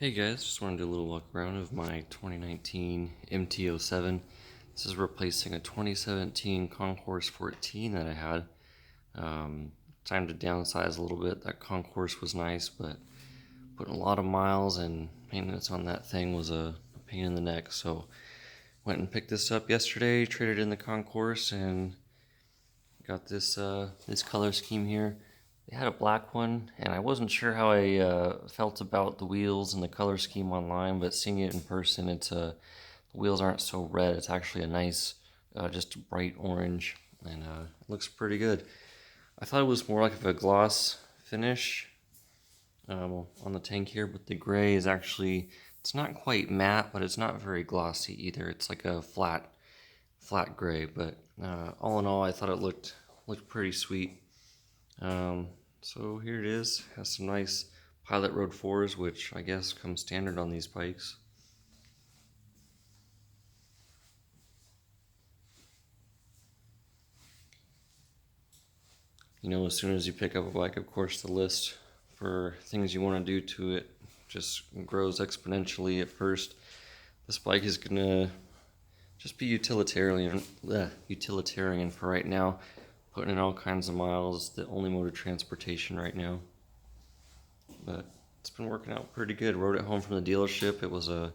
Hey guys, just wanted to do a little walk around of my 2019 MT07. This is replacing a 2017 Concourse 14 that I had. Time to downsize a little bit. That Concourse was nice, but putting a lot of miles and maintenance on that thing was a pain in the neck. So went and picked this up yesterday, traded in the Concourse, and got this color scheme here. They had a black one, and I wasn't sure how I felt about the wheels and the color scheme online, but seeing it in person, the wheels aren't so red. It's actually a nice, just bright orange, and it looks pretty good. I thought it was more like a gloss finish on the tank here, but the gray is actually, it's not quite matte, but it's not very glossy either. It's like a flat gray, but all in all, I thought it looked pretty sweet. So here it is. Has some nice Pilot Road 4s, which I guess come standard on these bikes. You know, as soon as you pick up a bike, of course, the list for things you want to do to it just grows exponentially at first. This bike is gonna just be utilitarian for right now, putting in all kinds of miles, the only mode of transportation right now. But it's been working out pretty good. Rode it home from the dealership. It was a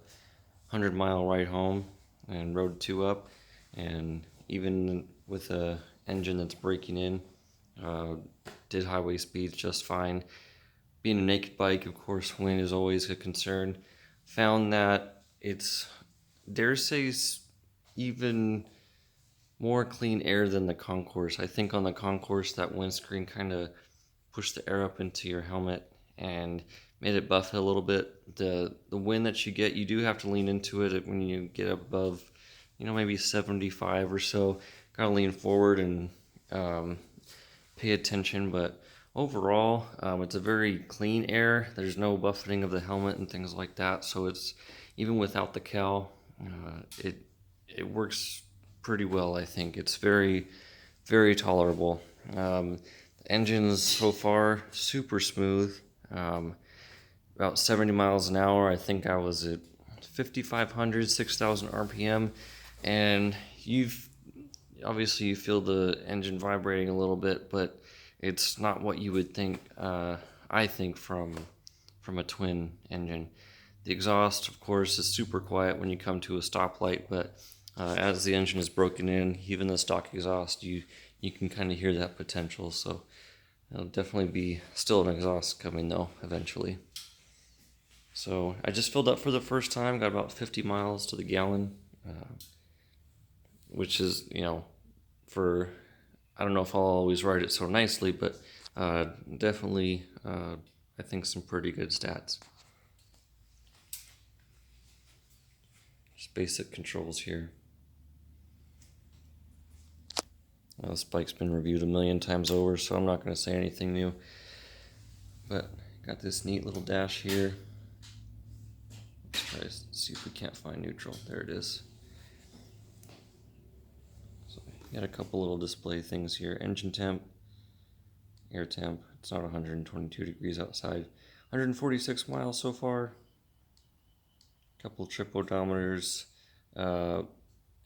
100-mile ride home and rode 2 up. And even with a engine that's breaking in, did highway speeds just fine. Being a naked bike, of course, wind is always a concern. Found that it's, dare say, even more clean air than the Concourse. I think on the Concourse, that windscreen kind of pushed the air up into your helmet and made it buffet a little bit. The wind that you get, you do have to lean into it when you get up above, maybe 75 or so. Gotta lean forward and pay attention, but overall, it's a very clean air. There's no buffeting of the helmet and things like that, so it's, even without the cowl, it works pretty well. I think it's very, very tolerable. The engine's so far super smooth. About 70 miles an hour. I think I was at 5,500, 6,000 RPM, and you feel the engine vibrating a little bit, but it's not what you would think. I think from a twin engine. The exhaust, of course, is super quiet when you come to a stoplight, but as the engine is broken in, even the stock exhaust, you can kind of hear that potential. So there'll definitely be still an exhaust coming though eventually. So I just filled up for the first time, got about 50 miles to the gallon, which is, for, I don't know if I'll always ride it so nicely, but definitely, I think some pretty good stats. Just basic controls here. This bike's been reviewed a million times over, so I'm not going to say anything new. But got this neat little dash here. Let's try to see if we can't find neutral. There it is. So got a couple little display things here. Engine temp, air temp. It's not 122 degrees outside. 146 miles so far. Couple trip odometers,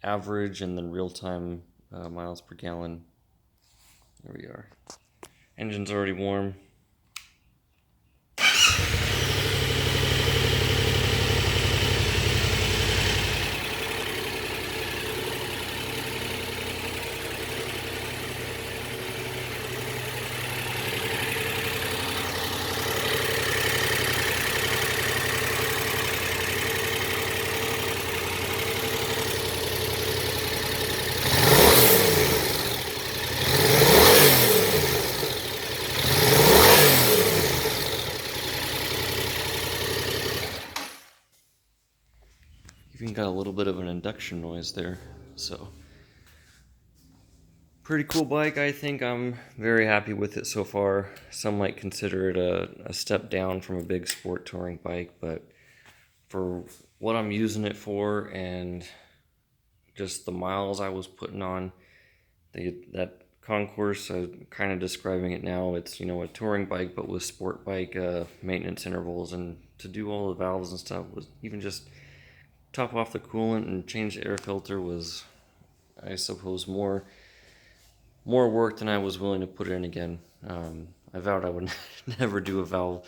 average, and then real-time miles per gallon. There we are. Engine's already warm. Even got a little bit of an induction noise there, so pretty cool bike. I think I'm very happy with it so far. Some might consider it a step down from a big sport touring bike, but for what I'm using it for and just the miles I was putting on, that concourse, kind of describing it now, it's, you know, a touring bike but with sport bike maintenance intervals, and to do all the valves and stuff was even just top off the coolant and change the air filter was, I suppose, more work than I was willing to put in again. I vowed I would never do a valve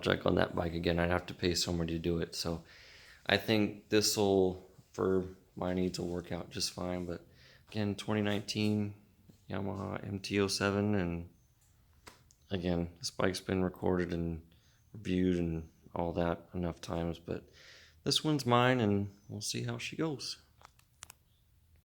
check on that bike again. I'd have to pay somebody to do it. So I think this will, for my needs, will work out just fine. But again, 2019 Yamaha MT07, and again, this bike's been recorded and reviewed and all that enough times. But this one's mine, and we'll see how she goes.